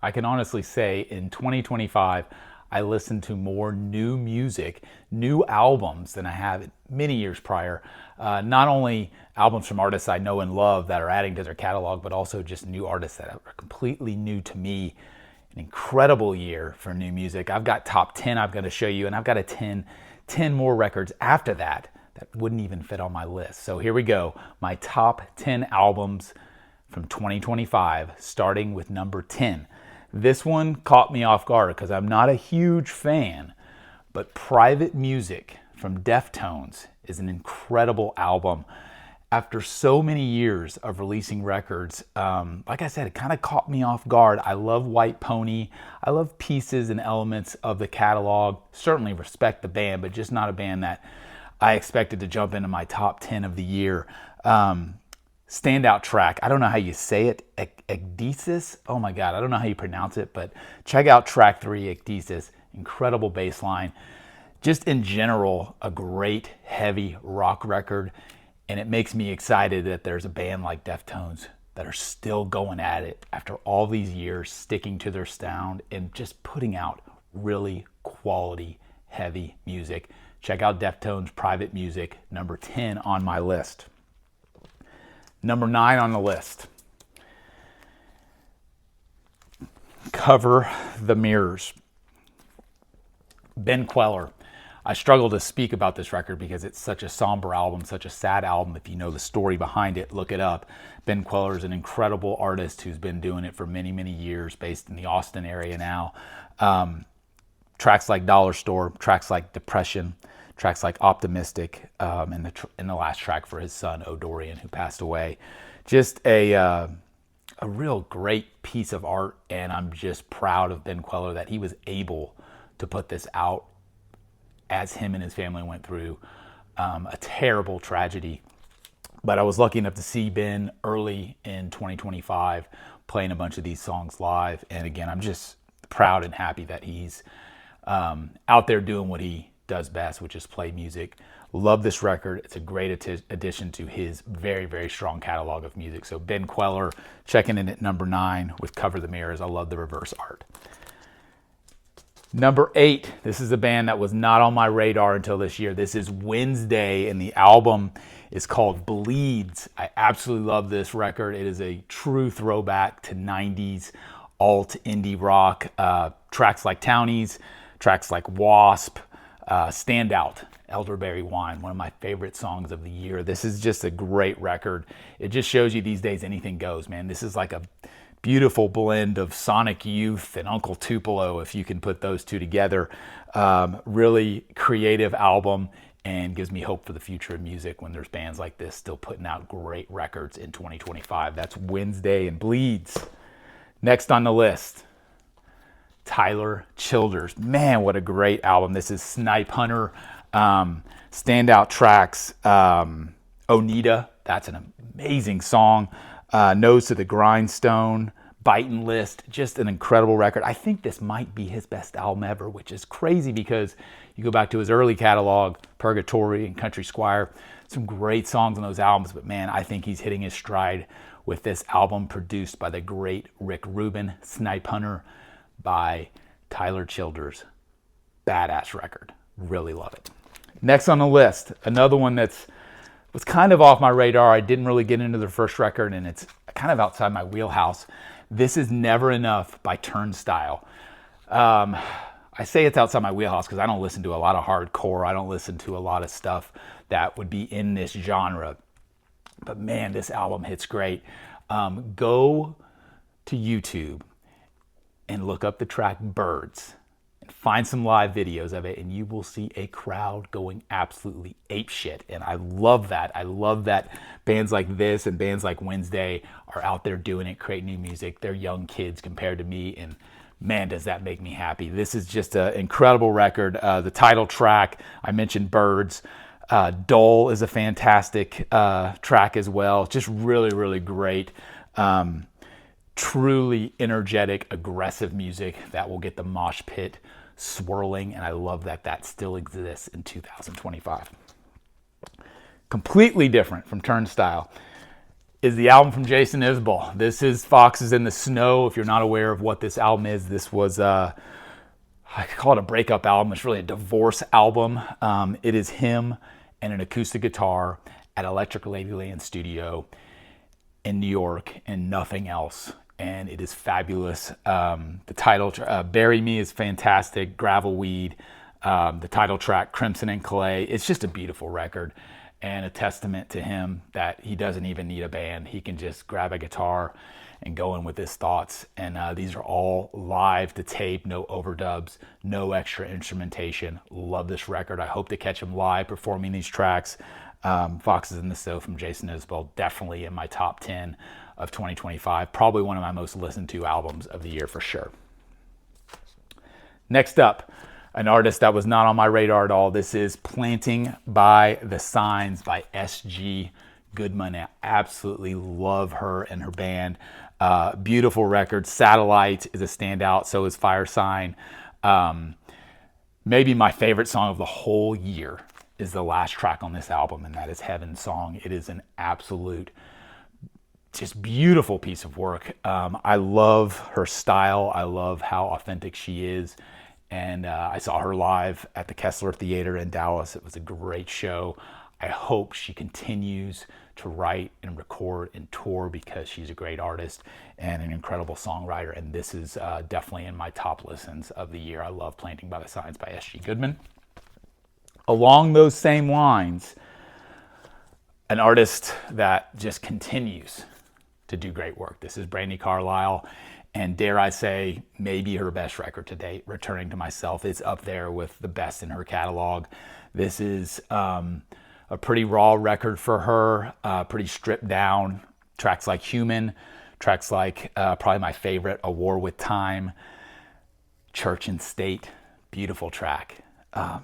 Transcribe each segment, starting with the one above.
I can honestly say in 2025, I listened to more new music, new albums than I have many years prior. Not only albums from artists I know and love that are adding to their catalog, but also just new artists that are completely new to me. An incredible year for new music. I've got top 10 I'm going to show you, and I've got a 10 more records after that wouldn't even fit on my list. So here we go. My top 10 albums from 2025, starting with number 10. This one caught me off guard because I'm not a huge fan, but Private Music from Deftones is an incredible album. After so many years of releasing records, like I said, it kind of caught me off guard. I love White Pony. I love pieces and elements of the catalog. Certainly respect the band, but just not a band that I expected to jump into my top 10 of the year. Standout track, I don't know how you say it, Ecdysis? Oh my God, I don't know how you pronounce it, but check out track 3, Ecdysis. Incredible bass line. Just in general, a great heavy rock record. And it makes me excited that there's a band like Deftones that are still going at it after all these years, sticking to their sound and just putting out really quality, heavy music. Check out Deftones' Private Music, number 10 on my list. Number 9 on the list. Cover the Mirrors. Ben Queller. I struggle to speak about this record because it's such a somber album, such a sad album. If you know the story behind it, look it up. Ben Queller is an incredible artist who's been doing it for many, many years, based in the Austin area now. Tracks like Dollar Store, tracks like Depression, tracks like Optimistic, and the last track for his son, O'Dorian, who passed away. Just a real great piece of art, and I'm just proud of Ben Queller that he was able to put this out as him and his family went through a terrible tragedy. But I was lucky enough to see Ben early in 2025 playing a bunch of these songs live. And again, I'm just proud and happy that he's out there doing what he does best, which is play music. Love this record. It's a great addition to his very, very strong catalog of music. So Ben Queller checking in at number 9 with Cover the Mirrors. I love the reverse art. Number 8, this is a band that was not on my radar until this year. This is Wednesday, and the album is called Bleeds. I absolutely love this record. It is a true throwback to 90s alt indie rock. Tracks like Townies, tracks like Wasp, Standout, Elderberry Wine, one of my favorite songs of the year. This is just a great record. It just shows you these days anything goes, man. This is like a beautiful blend of Sonic Youth and Uncle Tupelo, if you can put those two together. Really creative album, and gives me hope for the future of music when there's bands like this still putting out great records in 2025. That's Wednesday and Bleeds. Next on the list, Tyler Childers. Man, what a great album. This is Snipe Hunter. Standout tracks, Onita, that's an amazing song. Nose to the Grindstone, Bitin' List, just an incredible record. I think this might be his best album ever, which is crazy because you go back to his early catalog, Purgatory and Country Squire, some great songs on those albums, but man, I think he's hitting his stride with this album produced by the great Rick Rubin, Snipe Hunter by Tyler Childers. Badass record. Really love it. Next on the list, another one that's was kind of off my radar. I didn't really get into their first record, and it's kind of outside my wheelhouse. This is Never Enough by Turnstile. I say it's outside my wheelhouse because I don't listen to a lot of hardcore. I don't listen to a lot of stuff that would be in this genre. But man, this album hits great. Go to YouTube and look up the track Birds. Find some live videos of it, and you will see a crowd going absolutely apeshit. And I love that. I love that bands like this and bands like Wednesday are out there doing it, creating new music. They're young kids compared to me, and man, does that make me happy. This is just an incredible record. The title track, I mentioned Birds. Dull is a fantastic track as well. Just really, really great. Truly energetic, aggressive music that will get the mosh pit swirling, and I love that that still exists in 2025. Completely different from Turnstile is the album from Jason Isbell. This is Foxes in the Snow. If you're not aware of what this album is, this was I call it a breakup album. It's really a divorce album. It is him and an acoustic guitar at Electric Ladyland Studio in New York and nothing else. And it is fabulous. The title, Bury Me, is fantastic. Gravelweed, the title track, Crimson and Clay. It's just a beautiful record and a testament to him that he doesn't even need a band. He can just grab a guitar and go in with his thoughts. And these are all live to tape, no overdubs, no extra instrumentation. Love this record. I hope to catch him live performing these tracks. Foxes in the Snow from Jason Isbell, definitely in my top 10 of 2025. Probably one of my most listened to albums of the year for sure. Next up, an artist that was not on my radar at all. This is Planting by the Signs by S.G. Goodman. I absolutely love her and her band. Beautiful record. Satellite is a standout. So is Fire Sign. Maybe my favorite song of the whole year is the last track on this album, and that is Heaven's Song. It is an absolute, just beautiful piece of work. I love her style. I love how authentic she is. And I saw her live at the Kessler Theater in Dallas. It was a great show. I hope she continues to write and record and tour because she's a great artist and an incredible songwriter. And this is definitely in my top listens of the year. I love Planting by the Signs by S.G. Goodman. Along those same lines, an artist that just continues to do great work. This is Brandi Carlile, and dare I say, maybe her best record to date, Returning to Myself. It's up there with the best in her catalog. This is a pretty raw record for her, pretty stripped down. Tracks like Human, tracks like probably my favorite, A War with Time, Church and State, beautiful track.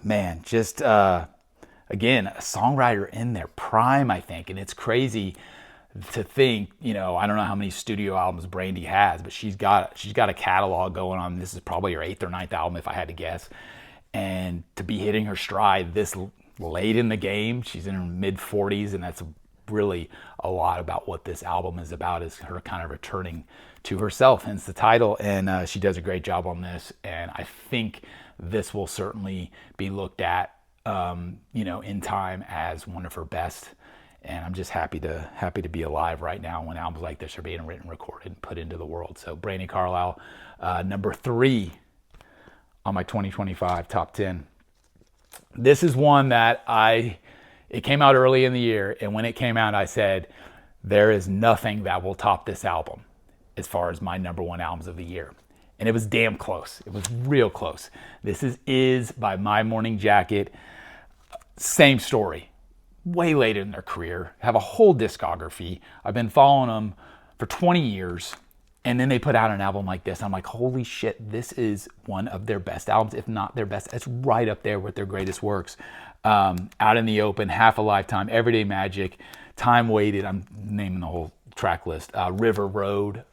Man, just, again, a songwriter in their prime, I think. And it's crazy to think, I don't know how many studio albums Brandi has, but she's got a catalog going on. This is probably her 8th or 9th album, if I had to guess. And to be hitting her stride this late in the game, she's in her mid-40s, and that's really a lot about what this album is about, is her kind of returning to herself, hence the title. And she does a great job on this, and I think this will certainly be looked at, in time as one of her best. And I'm just happy to be alive right now when albums like this are being written, recorded, and put into the world. So Brandi Carlile, number 3 on my 2025 top 10. This is one that it came out early in the year, and when it came out, I said, there is nothing that will top this album as far as my number 1 albums of the year. And it was damn close. It was real close. This is by My Morning Jacket. Same story. Way later in their career. Have a whole discography. I've been following them for 20 years. And then they put out an album like this. I'm like, holy shit, this is one of their best albums, if not their best. It's right up there with their greatest works. Out in the Open, Half a Lifetime, Everyday Magic, Time Waited. I'm naming the whole track list. River Road.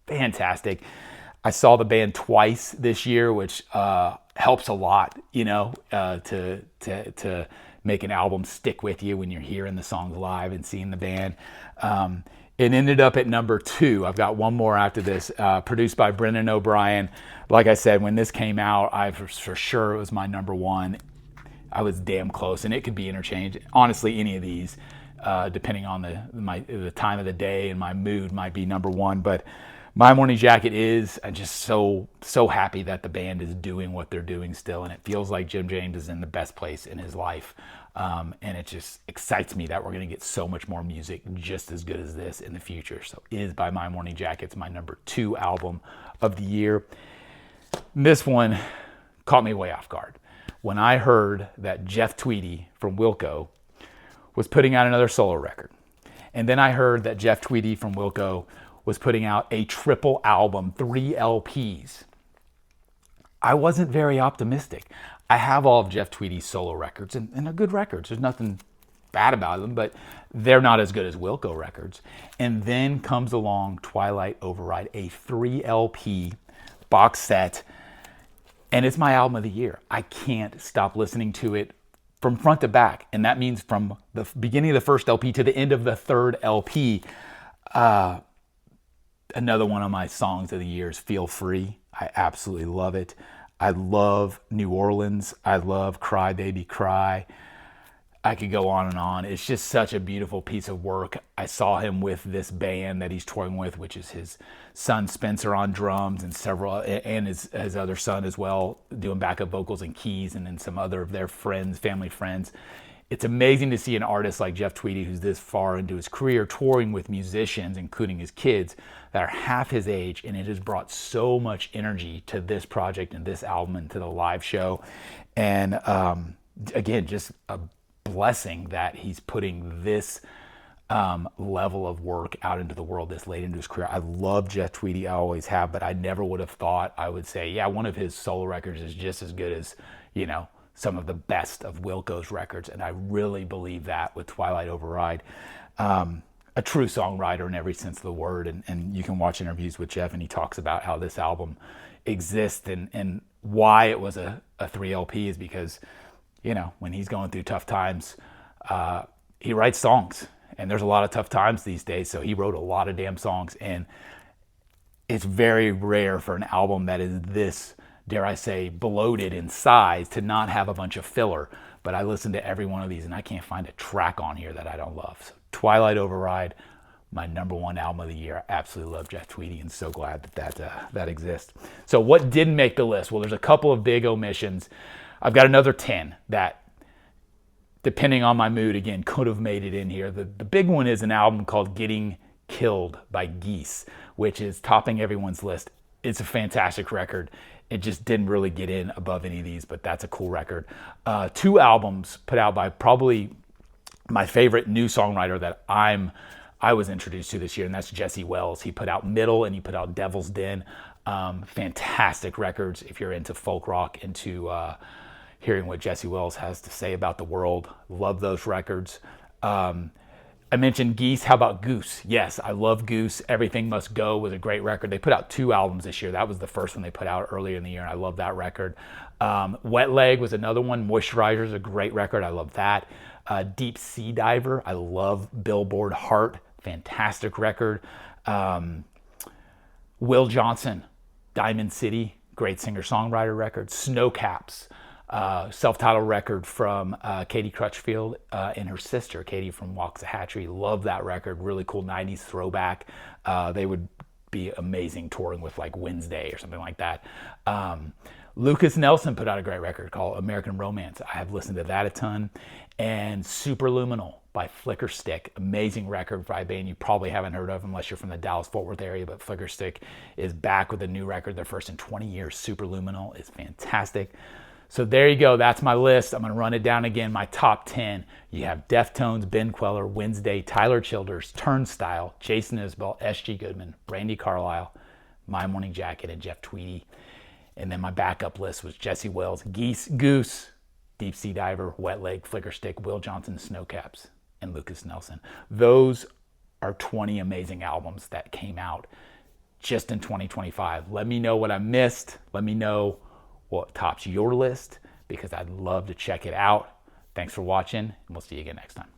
Fantastic. I saw the band twice this year, which helps a lot, to make an album stick with you when you're hearing the songs live and seeing the band. It ended up at number 2. I've got one more after this, produced by Brendan O'Brien. Like I said, when this came out, for sure it was my number 1. I was damn close, and it could be interchanged. Honestly, any of these, depending on the time of the day and my mood, might be number 1. But My Morning Jacket is, I'm just so happy that the band is doing what they're doing still, and it feels like Jim James is in the best place in his life. And it just excites me that we're going to get so much more music just as good as this in the future. So Is by My Morning Jacket. It's my number 2 album of the year. This one caught me way off guard. When I heard that Jeff Tweedy from Wilco was putting out another solo record, and then I heard that Jeff Tweedy from Wilco was putting out a triple album, 3 LPs, I wasn't very optimistic. I have all of Jeff Tweedy's solo records, and they're good records. There's nothing bad about them, but they're not as good as Wilco records. And then comes along Twilight Override, a 3 LP box set, and it's my album of the year. I can't stop listening to it from front to back, and that means from the beginning of the first LP to the end of the third LP. Another one of my songs of the year is Feel Free. I absolutely love it. I love New Orleans. I love Cry Baby Cry. I could go on and on. It's just such a beautiful piece of work. I saw him with this band that he's touring with, which is his son Spencer on drums and several, and his other son as well, doing backup vocals and keys, and then some other of their friends, family friends. It's amazing to see an artist like Jeff Tweedy, who's this far into his career, touring with musicians, including his kids, that are half his age, and it has brought so much energy to this project and this album and to the live show. And again, just a blessing that he's putting this level of work out into the world this late into his career. I love Jeff Tweedy, I always have, but I never would have thought I would say, yeah, one of his solo records is just as good as, some of the best of Wilco's records. And I really believe that with Twilight Override. A true songwriter in every sense of the word. And you can watch interviews with Jeff, and he talks about how this album exists and why it was a 3 LP is because, when he's going through tough times, he writes songs, and there's a lot of tough times these days. So he wrote a lot of damn songs, and it's very rare for an album that is this, dare I say, bloated in size to not have a bunch of filler. But I listened to every one of these, and I can't find a track on here that I don't love. So Twilight Override, my #1 album of the year. I absolutely love Jeff Tweedy, and so glad that exists. So what didn't make the list? Well, there's a couple of big omissions. I've got another 10 that, depending on my mood, again, could have made it in here. The big one is an album called Getting Killed by Geese, which is topping everyone's list. It's a fantastic record. It just didn't really get in above any of these, but that's a cool record. 2 albums put out by probably my favorite new songwriter that I was introduced to this year, and that's Jesse Wells. He put out Middle, and he put out Devil's Den. Fantastic records if you're into folk rock, into hearing what Jesse Wells has to say about the world. Love those records. I mentioned Geese. How about Goose? Yes, I love Goose. Everything Must Go was a great record. They put out 2 albums this year. That was the first one they put out earlier in the year, and I love that record. Wet Leg was another one. Moisturizer is a great record. I love that. Deep Sea Diver. I love Billboard Heart. Fantastic record. Will Johnson, Diamond City. Great singer-songwriter record. Snowcaps. Self-titled record from Katie Crutchfield and her sister, Katie from Waxahachie. Love that record. Really cool 90s throwback. They would be amazing touring with like Wednesday or something like that. Lucas Nelson put out a great record called American Romance. I have listened to that a ton. And Superluminal by Flicker Stick. Amazing record by a band you probably haven't heard of unless you're from the Dallas-Fort Worth area, but Flicker Stick is back with a new record. Their first in 20 years. Superluminal is fantastic. So there you go. That's my list. I'm going to run it down again. My top 10. You have Deftones, Ben Queller, Wednesday, Tyler Childers, Turnstile, Jason Isbell, S.G. Goodman, Brandi Carlile, My Morning Jacket, and Jeff Tweedy. And then my backup list was Jesse Wells, Geese, Goose, Deep Sea Diver, Wet Leg, Flicker Stick, Will Johnson, Snowcaps, and Lucas Nelson. Those are 20 amazing albums that came out just in 2025. Let me know what I missed. Let me know what tops your list, because I'd love to check it out. Thanks for watching, and we'll see you again next time.